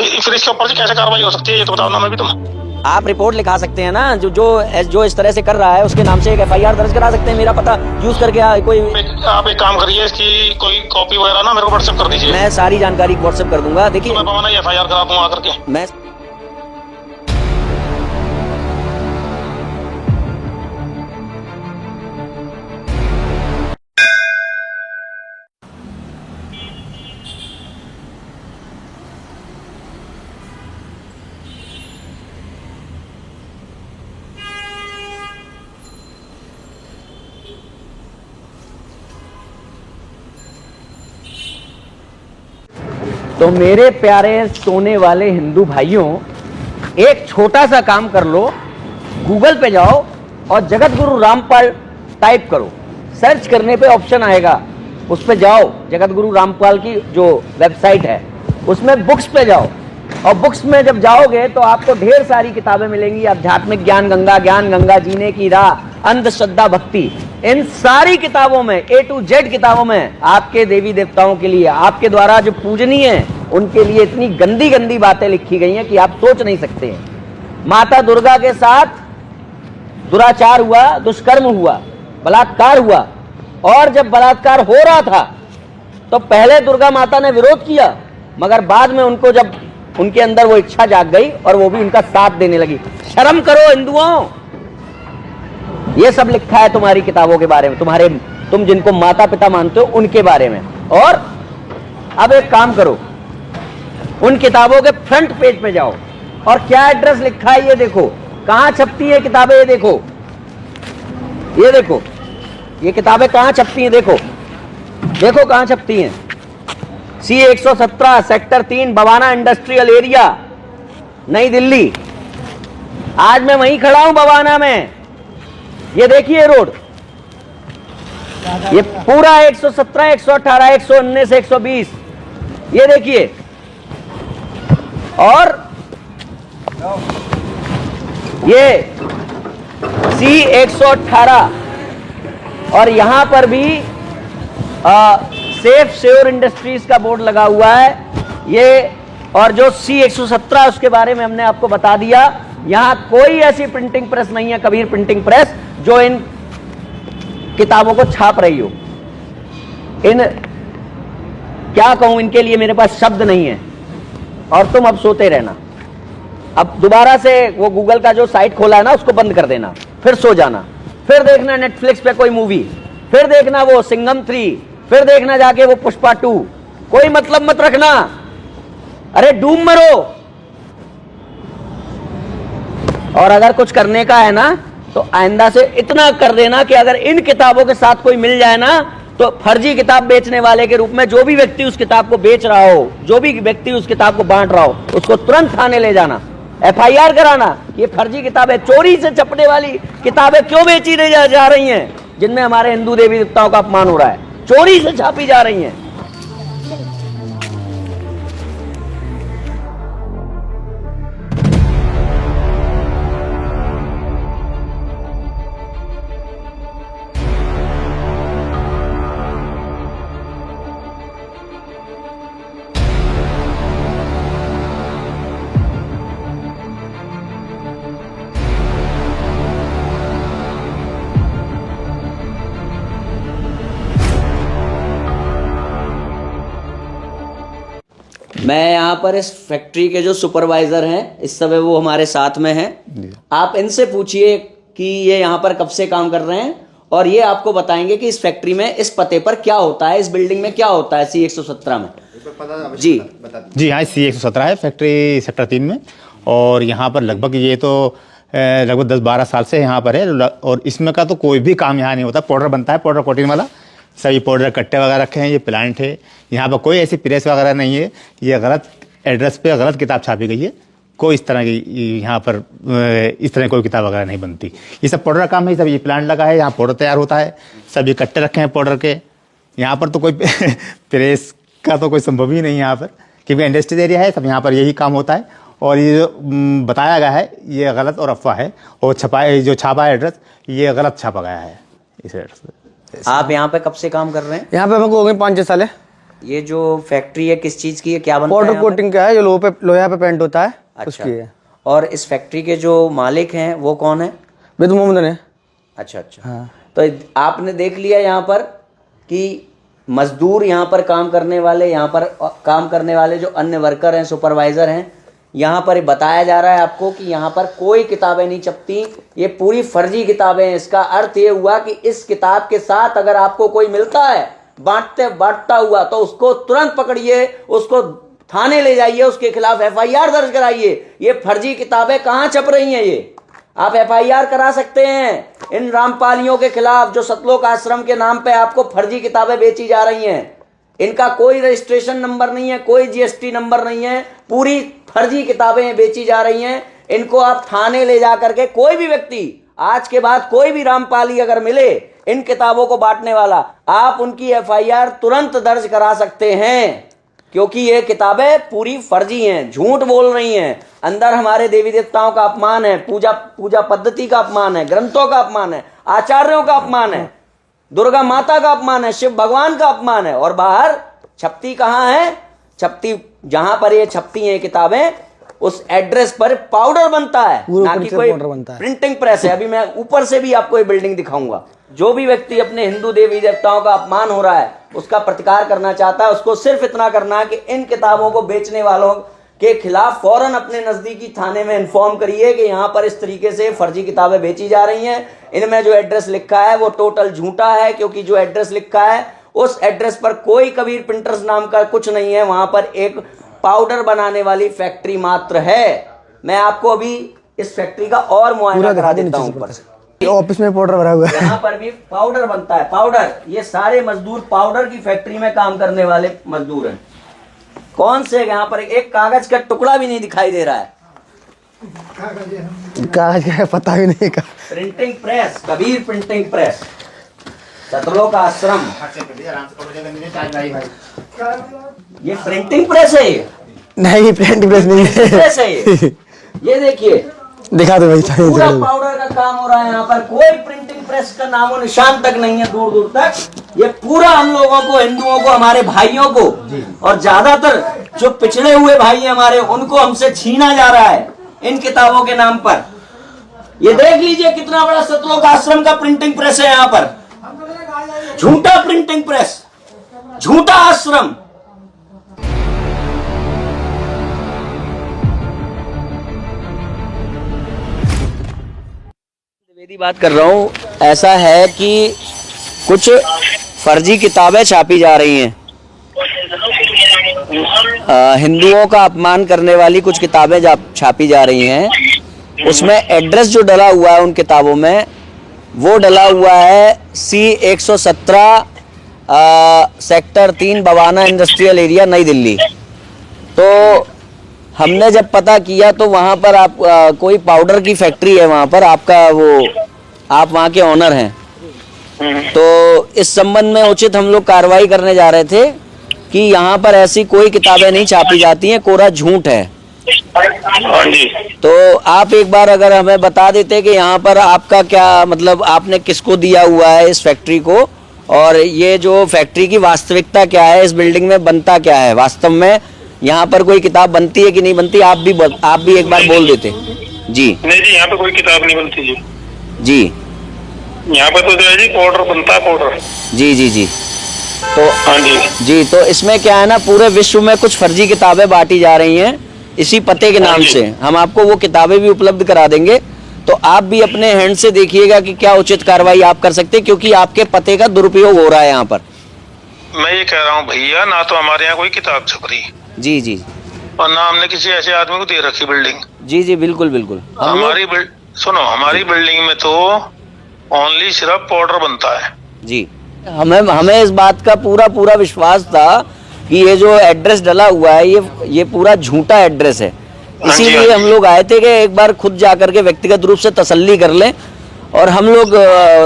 फिर इसके ऊपर से कैसे कार्रवाई हो सकती है ये तो बताओ ना, मैं भी तुम। आप रिपोर्ट लिखा सकते हैं ना, जो इस तरह से कर रहा है उसके नाम से एक FIR दर्ज करा सकते हैं, मेरा पता यूज करके कोई। आप एक काम करिए, इसकी कोई कॉपी वगैरह ना मेरे को व्हाट्सएप कर दीजिए। मैं सारी जानकारी व्हाट्सएप कर दूंगा। देखिए मैं भवाना FIR करा दूंगा आकर के। मैं तो मेरे प्यारे सोने वाले हिंदू भाइयों, एक छोटा सा काम कर लो, गूगल पे जाओ और जगत गुरु रामपाल टाइप करो। सर्च करने पे ऑप्शन आएगा, उस पे जाओ। जगत गुरु रामपाल की जो वेबसाइट है उसमें बुक्स पे जाओ, और बुक्स में जब जाओगे तो आपको ढेर सारी किताबें मिलेंगी। आध्यात्मिक ज्ञान गंगा, जीने की राह, अंधश्रद्धा भक्ति, इन सारी किताबों में A to Z किताबों में आपके देवी देवताओं के लिए, आपके द्वारा जो पूजनीय है उनके लिए इतनी गंदी गंदी बातें लिखी गई हैं कि आप सोच नहीं सकते हैं। माता दुर्गा के साथ दुराचार हुआ, दुष्कर्म हुआ, बलात्कार हुआ, और जब बलात्कार हो रहा था तो पहले दुर्गा माता ने विरोध किया, मगर बाद में उनको जब उनके अंदर वो इच्छा जाग गई और वो भी उनका साथ देने लगी। शर्म करो हिंदुओं, ये सब लिखा है तुम्हारी किताबों के बारे में, तुम जिनको माता पिता मानते हो उनके बारे में। और अब एक काम करो, उन किताबों के फ्रंट पेज पे जाओ और क्या एड्रेस लिखा है ये देखो। कहां छपती है किताबें, ये देखो, ये देखो, ये किताबें कहां छपती हैं, देखो देखो कहां छपती हैं। C117 sector 3 Bawana industrial area, नई दिल्ली। आज मैं वहीं खड़ा हूं बवाना में, ये देखिए रोड, ये पूरा 117, 118, 119, 120, ये देखिए। और ये C118, और यहां पर भी सेफ श्योर इंडस्ट्रीज का बोर्ड लगा हुआ है ये। और जो C117 उसके बारे में हमने आपको बता दिया। यहां कोई ऐसी प्रिंटिंग प्रेस नहीं है, कबीर प्रिंटिंग प्रेस, जो इन किताबों को छाप रही हो। इन क्या कहूं, इनके लिए मेरे पास शब्द नहीं है। और तुम अब सोते रहना, अब दोबारा से वो गूगल का जो साइट खोला है ना उसको बंद कर देना, फिर सो जाना, फिर देखना नेटफ्लिक्स पे कोई मूवी, फिर देखना वो सिंघम 3, फिर देखना जाके वो पुष्पा 2। कोई मतलब मत रखना, अरे डूब मरो। और अगर कुछ करने का है ना तो आइंदा से इतना कर देना कि अगर इन किताबों के साथ कोई मिल जाए ना तो फर्जी किताब बेचने वाले के रूप में जो भी व्यक्ति उस किताब को बेच रहा हो, जो भी व्यक्ति उस किताब को बांट रहा हो, उसको तुरंत थाने ले जाना, FIR कराना। ये फर्जी किताबें, चोरी से छपने वाली किताबें क्यों बेची जा रही हैं, जिनमें हमारे हिंदू देवी देवताओं का अपमान हो रहा है, चोरी से छापी जा रही हैं। मैं यहाँ पर इस फैक्ट्री के जो सुपरवाइजर हैं, इस समय वो हमारे साथ में हैं। आप इनसे पूछिए कि ये यहाँ पर कब से काम कर रहे हैं, और ये आपको बताएंगे कि इस फैक्ट्री में, इस पते पर क्या होता है, इस बिल्डिंग में क्या होता है C117 में। जी जी हाँ, C117 है फैक्ट्री सेक्टर 3 में। और यहाँ पर लगभग ये तो लगभग 10-12 साल से यहाँ पर है। और इसमें का तो कोई भी काम यहाँ नहीं होता। पाउडर बनता है, पाउडर कोटिंग वाला, सभी पाउडर कट्टे वगैरह रखे हैं। ये प्लांट है, यहाँ पर कोई ऐसी प्रेस वगैरह नहीं है। ये गलत एड्रेस पे गलत किताब छापी गई है। कोई इस तरह की यहाँ पर इस तरह कोई किताब वगैरह नहीं बनती। ये सब पाउडर का काम है। सब ये प्लांट लगा है, यहाँ पाउडर तैयार होता है। सभी कट्टे रखे हैं पाउडर के। यहाँ पर तो कोई प्रेस का तो कोई संभव ही नहीं है यहाँ पर, क्योंकि इंडस्ट्रियल एरिया है। सब यहाँ पर यही काम होता है। और ये जो बताया गया है ये गलत और अफवाह है। और जो छापा है एड्रेस, ये गलत छापा गया है इस एड्रेस पे। आप यहाँ पे कब से काम कर रहे हैं? यहाँ पे हमको हो गए 5-6 साल है। ये जो फैक्ट्री है किस चीज की है, क्या बनता है पाउडर यहाँ पर? कोटिंग का है, जो लोहा पे पेंट होता है, अच्छा। उसकी है। और इस फैक्ट्री के जो मालिक हैं वो कौन है? बिद मोहम्मद ने। अच्छा अच्छा। हाँ। तो आपने देख लिया यहाँ पर कि मजदूर यहाँ पर काम करने वाले, यहाँ पर काम करने वाले जो अन्य वर्कर हैं, सुपरवाइजर हैं, यहाँ पर बताया जा रहा है आपको कि यहाँ पर कोई किताबें नहीं छपती, ये पूरी फर्जी किताबें हैं। इसका अर्थ ये हुआ कि इस किताब के साथ अगर आपको कोई मिलता है बांटता हुआ तो उसको तुरंत पकड़िए, उसको थाने ले जाइए, उसके खिलाफ FIR दर्ज कराइए। ये फर्जी किताबें कहाँ छप रही हैं? ये आप FIR करा सकते हैं इन रामपालियों के खिलाफ जो सतलोक आश्रम के नाम पे आपको फर्जी किताबें बेची जा रही हैं। इनका कोई रजिस्ट्रेशन नंबर नहीं है, कोई GST नंबर नहीं है, पूरी फर्जी किताबें बेची जा रही हैं। इनको आप थाने ले जा करके, कोई भी व्यक्ति आज के बाद कोई भी रामपाली अगर मिले इन किताबों को बांटने वाला, आप उनकी FIR तुरंत दर्ज करा सकते हैं, क्योंकि ये किताबें पूरी फर्जी हैं, झूठ बोल रही हैं। अंदर हमारे देवी देवताओं का अपमान है, पूजा पद्धति का अपमान है, ग्रंथों का अपमान है, आचार्यों का अपमान है, दुर्गा माता का अपमान है, शिव भगवान का अपमान है। और बाहर छपती कहाँ है? छपती जहां पर ये छपती हैं किताबें, उस एड्रेस पर पाउडर बनता है, ना कि कोई प्रिंटिंग प्रेस है। अभी मैं ऊपर से भी आपको ये बिल्डिंग दिखाऊंगा। जो भी व्यक्ति अपने हिंदू देवी देवताओं का अपमान हो रहा है, उसका प्रतिकार करना चाहता है, उसको सिर्फ इतना करना है कि इन किताबों को बेचने वालों के खिलाफ फौरन अपने नजदीकी थाने में इन्फॉर्म करिए कि यहाँ पर इस तरीके से फर्जी किताबें बेची जा रही हैं। इनमें जो एड्रेस लिखा है वो टोटल झूठा है, क्योंकि जो एड्रेस लिखा है उस एड्रेस पर कोई कबीर प्रिंटर्स नाम का कुछ नहीं है। वहां पर एक पाउडर बनाने वाली फैक्ट्री मात्र है। मैं आपको अभी इस फैक्ट्री का और मुआयना करा देता हूँ ऊपर से। ऑफिस में पाउडर भरा हुआ है, यहाँ पर भी पाउडर बनता है। पाउडर, ये सारे मजदूर पाउडर की फैक्ट्री में काम करने वाले मजदूर हैं। कौन से? यहाँ पर एक कागज का टुकड़ा भी नहीं दिखाई दे रहा है। कागज का पता भी नहीं का। Printing press, Kabir printing press, Satlok Ashram. ये प्रिंटिंग प्रेस है? ये नहीं, प्रिंटिंग प्रेस नहीं है। प्रेस है ये देखिए, दिखा दो भाई। पूरा पाउडर का काम हो रहा है यहाँ पर। कोई प्रिंटिंग प्रेस का नामो निशान तक नहीं है, दूर दूर तक। ये पूरा हम लोगों को, हिंदुओं को, हमारे भाइयों को, और ज्यादातर जो पिछड़े हुए भाई हैं हमारे, उनको हमसे छीना जा रहा है इन किताबों के नाम पर। ये देख लीजिए कितना बड़ा सतलोक आश्रम का प्रिंटिंग प्रेस है यहाँ पर। झूठा प्रिंटिंग प्रेस, झूठा आश्रम। द्विवेदी बात कर रहा हूँ। ऐसा है कि कुछ फर्जी किताबें छापी जा रही हैं, हिंदुओं का अपमान करने वाली कुछ किताबें छापी जा रही हैं। उसमें एड्रेस जो डला हुआ है उन किताबों में, वो डला हुआ है C-117 sector 3 Bawana industrial area, नई दिल्ली। तो हमने जब पता किया तो वहाँ पर आप कोई पाउडर की फैक्ट्री है वहाँ पर, आपका वो, आप वहाँ के ऑनर हैं। तो इस संबंध में उचित हम लोग कार्रवाई करने जा रहे थे कि यहाँ पर ऐसी कोई किताबें नहीं छापी जाती हैं, कोरा झूठ है। तो आप एक बार अगर हमें बता देते कि यहाँ पर आपका क्या मतलब, आपने किसको दिया हुआ है इस फैक्ट्री को, और ये जो फैक्ट्री की वास्तविकता क्या है, इस बिल्डिंग में बनता क्या है, वास्तव में यहाँ पर कोई किताब बनती है कि नहीं बनती, आप भी एक बार बोल देते। जी नहीं जी, यहाँ पे कोई किताब नहीं बनती जी। जी यहाँ पे तो जो है जी पाउडर बनता है, पाउडर। जी जी जी। तो हाँ जी जी, तो इसमें क्या है ना, पूरे विश्व में कुछ फर्जी किताबें बांटी जा रही हैं इसी पते के नाम से। हम आपको वो किताबें भी उपलब्ध करा देंगे, तो आप भी अपने हैंड से देखिएगा कि क्या उचित कार्रवाई आप कर सकते हैं, क्योंकि आपके पते का दुरुपयोग हो रहा है यहाँ पर। मैं ये कह रहा हूँ भैया, ना तो हमारे यहाँ कोई किताब छप रही, जी जी, और ना हमने किसी ऐसे आदमी को दे रखी बिल्डिंग। जी जी, बिल्कुल बिल्कुल। हमारी हमारी बिल्डिंग में तो ओनली सिर्फ पाउडर बनता है जी। हमें इस बात का पूरा विश्वास था कि ये जो एड्रेस डला हुआ है ये पूरा झूठा एड्रेस है। इसीलिए हम लोग आए थे कि एक बार खुद जाकर के व्यक्तिगत रूप से तसल्ली कर लें, और हम लोग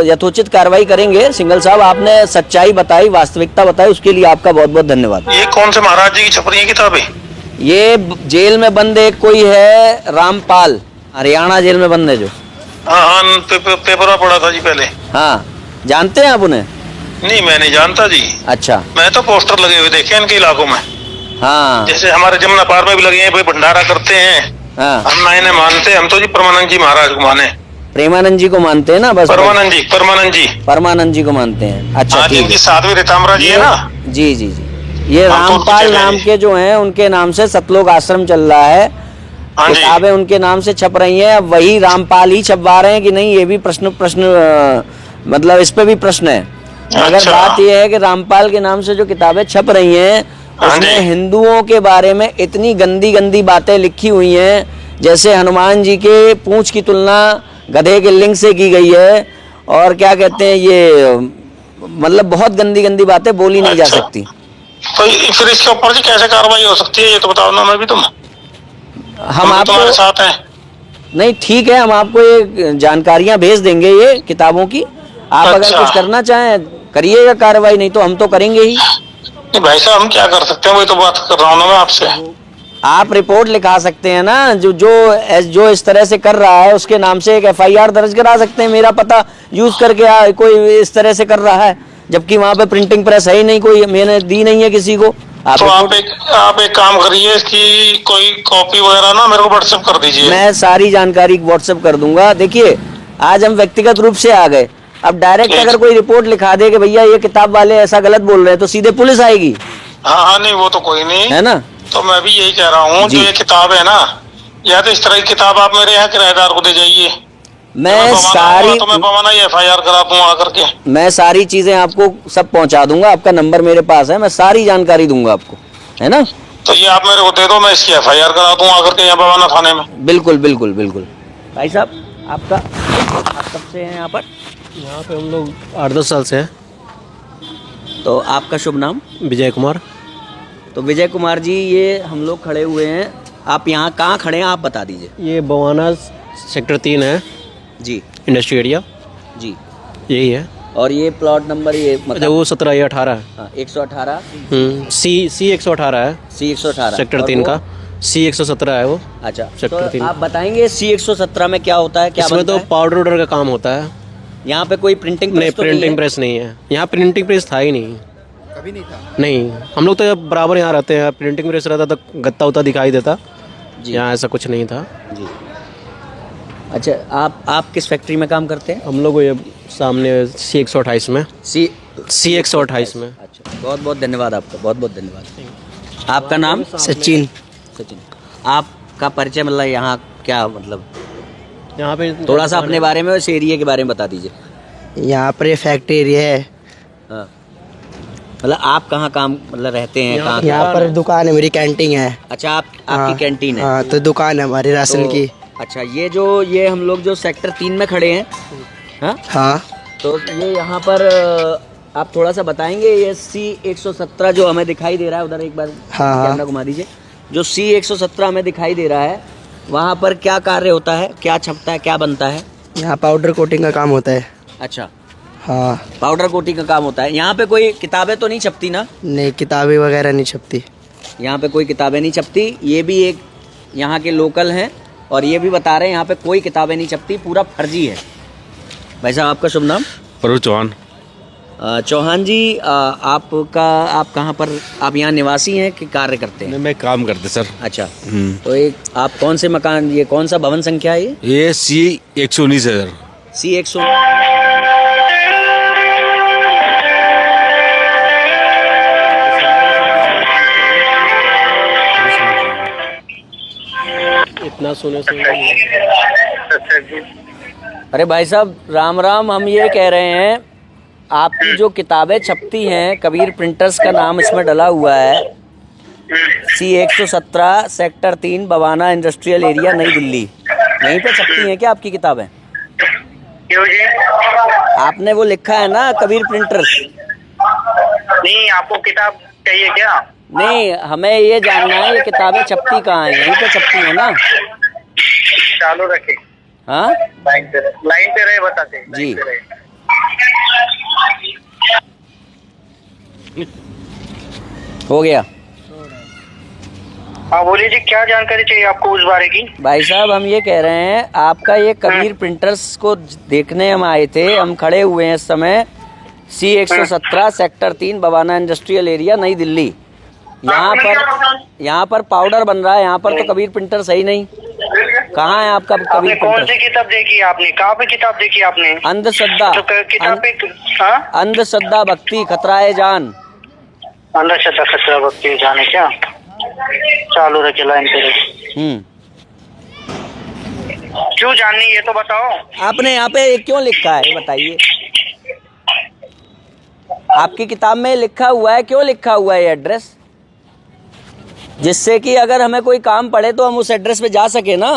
यथोचित कार्रवाई करेंगे। सिंघल साहब, आपने सच्चाई बताई, वास्तविकता बताई, उसके लिए आपका बहुत बहुत धन्यवाद। ये कौन से महाराज जी की छप रही है किताबें? ये जेल में बंद एक कोई है रामपाल, हरियाणा जेल में बंद है जो। हाँ, पेपर में पढ़ा था जी पहले। हाँ, जानते हैं आप उन्हें? नहीं, मैं नहीं जानता जी। अच्छा। मैं तो पोस्टर लगे हुए देखे इनके इलाकों में, हाँ जैसे हमारे जमुना पार में भी लगे हैं, कोई भंडारा करते हैं। हाँ। हम ना इन्हें मानते, हम तो जी परमानंद जी महाराज को माने। प्रेमानंद जी को मानते हैं ना, बस परमानंद जी, परमानंद जी। परमानंद जी को मानते हैं। अच्छा हाँ, ठीक जिनकी है। सातवीं रीताम्बरा जी है ना। जी जी जी। ये हाँ, तो रामपाल उनके नाम चले। के जो हैं उनके नाम से सतलोक आश्रम चल रहा है। हाँ जी। किताबें उनके नाम से छप रही हैं। अब वही रामपाल ही छपवा रहे हैं कि नहीं, ये भी प्रश्न मतलब इस पे भी प्रश्न है। मगर अच्छा। बात यह है कि रामपाल के नाम से जो किताबें छप रही हैं हाँ उसमें जी। हिंदुओं के बारे में इतनी गंदी गंदी बातें लिखी हुई हैं, जैसे हनुमान जी के पूंछ की तुलना गधे के लिंग से की गई है, और क्या कहते हैं ये, मतलब बहुत गंदी गंदी बातें बोली नहीं जा अच्छा। सकती। तो फिर इसके ऊपर जी कैसे कार्रवाई हो सकती है, ये तो बताओ ना। मैं भी हम भी तुम्हारे आपको साथ हैं। नहीं, ठीक है, हम आपको ये जानकारियां भेज देंगे ये किताबों की। आप अगर अच्छा। कुछ करना चाहें करिएगा कार्रवाई, नहीं तो हम तो करेंगे ही। नहीं भाई साहब, हम क्या कर सकते हैं, वही तो बात कर रहा हूँ ना मैं आपसे। आप रिपोर्ट लिखा सकते हैं ना, जो इस तरह से कर रहा है उसके नाम से एक FIR दर्ज करा सकते हैं। मेरा पता यूज करके कोई इस तरह से कर रहा है, जबकि वहां पे प्रिंटिंग प्रेस है ही नहीं, कोई मैंने दी नहीं है किसी को। तो आप एक काम करिए, इसकी कोई कॉपी वगैरह ना मेरे को व्हाट्सएप कर दीजिए। मैं सारी जानकारी व्हाट्सएप कर दूंगा। देखिए, आज हम व्यक्तिगत रूप से आ गए, अब डायरेक्ट ठीक। अगर कोई रिपोर्ट लिखा दे कि भैया ये किताब वाले ऐसा गलत बोल रहे हैं, तो सीधे पुलिस आएगी, हाँ हाँ, नहीं वो तो कोई नहीं है ना। तो मैं भी यही कह रहा हूँ, जी। जो ये किताब है ना, या तो इस तरह की किताब आप मेरे यहाँ किराएदार को दे जाइए। मैं बवाना ही FIR करा दूंगा करके। मैं सारी चीजें आपको सब पहुंचा दूंगा। आपका नंबर मेरे पास है, मैं सारी जानकारी दूंगा आपको, है ना। तो ये आप मेरे को दे दो, मैं इसकी FIR करा दूंगा करके यहाँ बवाना थाने में। बिल्कुल बिल्कुल बिल्कुल। भाई साहब, आप कब से हैं यहाँ पर? यहाँ पे हम लोग 8-10 साल से हैं। तो आपका शुभ नाम? विजय कुमार। तो विजय कुमार जी, ये हम लोग खड़े हुए हैं, आप यहाँ कहाँ खड़े हैं आप बता दीजिए। ये बवाना सेक्टर 3 है जी इंडस्ट्री एरिया, जी। यही है। और ये प्लॉट नंबर ये अच्छा, वो 17 या 18 है। 118 C 118 है। C 118 सेक्टर 3 का C 117 है वो। अच्छा, सेक्टर तो 3। आप बताएंगे C 117 में क्या होता है, क्या इसमें बनता तो है? पाउडर ऑर्डर का काम होता है। यहाँ पे कोई प्रिंटिंग नहीं, प्रेस तो प्रिंटिंग है? प्रेस नहीं है यहाँ। प्रिंटिंग प्रेस था ही नहीं, कभी नहीं था। नहीं, हम लोग तो बराबर यहाँ रहते हैं। प्रिंटिंग प्रेस रहता तो गत्ता उत्ता दिखाई देता, यहाँ ऐसा कुछ नहीं था जी। अच्छा, आप किस फैक्ट्री में काम करते हैं? हम लोग ये सामने C 128 में। C C 128 में। अच्छा, बहुत बहुत धन्यवाद आपका, बहुत बहुत धन्यवाद। आपका नाम? सचिन। सचिन। आपका परिचय, मतलब यहाँ क्या, मतलब यहाँ पे थोड़ा सा अपने बारे में और इस एरिया के बारे में बता दीजिए। यहाँ पर ये फैक्ट्री एरिया है। हाँ, मतलब आप कहाँ काम मतलब रहते हैं, कहाँ? यहाँ पर दुकान है, मेरी कैंटीन है। अच्छा, आपकी हाँ, कैंटीन है। हाँ, तो दुकान है हमारी राशन तो- की। अच्छा, ये हम लोग जो सेक्टर 3 में खड़े हैं, हाँ, हाँ, तो ये यहाँ पर आप थोड़ा सा बताएंगे, ये C 117 जो हमें दिखाई दे रहा है, उधर एक बार हाँ। कैमरा घुमा दीजिए। जो C 117 हमें दिखाई दे रहा है, वहाँ पर क्या कार्य होता है, क्या छपता है, क्या बनता है? यहाँ पाउडर कोटिंग का काम होता है। अच्छा, हाँ। पाउडर कोटिंग का काम होता है। यहाँ पे कोई किताबें तो नहीं छपती ना? नहीं, किताबें वगैरह नहीं छपती। यहाँ पे कोई किताबें नहीं छपती। ये भी एक यहाँ के लोकल हैं और ये भी बता रहे हैं यहाँ पे कोई किताबें नहीं छपती, पूरा फर्जी है। भाई साहब, आपका शुभ नाम? प्रभु चौहान। चौहान जी, आप कहाँ पर, आप यहाँ निवासी हैं कि कार्य करते हैं? मैं काम करते सर। अच्छा, तो एक आप कौन से मकान, ये कौन सा भवन संख्या है ये C 119 है सर। C 100। इतना सुने से अरे भाई साहब, राम राम। हम ये कह रहे हैं, आपकी जो किताबें छपती हैं, कबीर प्रिंटर्स का नाम इसमें डला हुआ है, C 117 sector 3 Bawana industrial area नई दिल्ली, यहीं पे छपती हैं क्या आपकी किताबें? क्यों जी? आपने वो लिखा है ना, कबीर प्रिंटर्स। नहीं, आपको किताब चाहिए क्या? नहीं, हमें ये जानना है ये किताबें छपती कहाँ हैं, यहीं पे छपती हैं ना? चालू रखे। हाँ लाइन पे रहे, बताते हैं। जी। लाइन पे रहे। हो गया। हाँ बोलिए जी, क्या जानकारी चाहिए आपको उस बारे की? भाई साहब, हम ये कह रहे हैं, आपका ये कबीर प्रिंटर्स को देखने हम आए थे, हम खड़े हुए हैं इस समय C117 sector 3 Bawana industrial area नई दिल्ली। यहाँ पर पाउडर बन रहा है। यहाँ पर तो कबीर प्रिंटर सही नहीं। कहाँ है आपका आपने कबीर कौन प्रिंटर? सी किताब देखी आपने? कहाँ पे किताब देखी आपने? अंधश्रद्धा, तो किताब पे हाँ? अंधश्रद्धा भक्ति खतराए जान। अंधश्रद्धा खतरा भक्ति जाने क्या चालू रखे लाइन पे रहे। क्यों जाननी ये तो बताओ। आपने यहाँ पे क्यों लिखा है बताइए? आपकी किताब में लिखा हुआ है, क्यों लिखा हुआ है ये एड्रेस? जिससे कि अगर हमें कोई काम पड़े तो हम उस एड्रेस पे जा सके ना।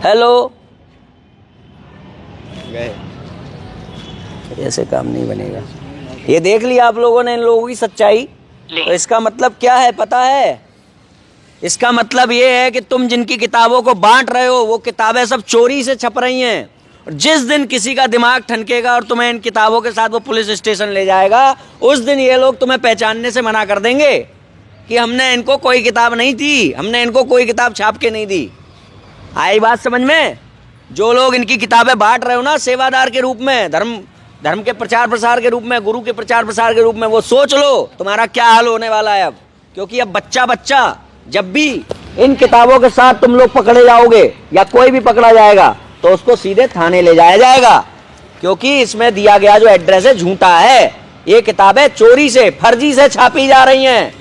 हेलो, ऐसे काम नहीं बनेगा। ये देख लिया आप लोगों ने इन लोगों की सच्चाई। तो इसका मतलब क्या है पता है? इसका मतलब ये है कि तुम जिनकी किताबों को बांट रहे हो वो किताबें सब चोरी से छप रही हैं। और जिस दिन किसी का दिमाग ठनकेगा और तुम्हें इन किताबों के साथ वो पुलिस स्टेशन ले जाएगा, उस दिन ये लोग तुम्हें पहचानने से मना कर देंगे कि हमने इनको कोई किताब नहीं दी, हमने इनको कोई किताब छाप के नहीं दी। आई बात समझ में? जो लोग इनकी किताबें बांट रहे हो ना सेवादार के रूप में, धर्म के प्रचार प्रसार के रूप में, गुरु के प्रचार प्रसार के रूप में, वो सोच लो तुम्हारा क्या हाल होने वाला है अब। क्योंकि अब बच्चा जब भी इन किताबों के साथ तुम लोग पकड़े जाओगे या कोई भी पकड़ा जाएगा तो उसको सीधे थाने ले जाया जाएगा। क्योंकि इसमें दिया गया जो एड्रेस है झूठा है। ये किताबें चोरी से, फर्जी से छापी जा रही हैं।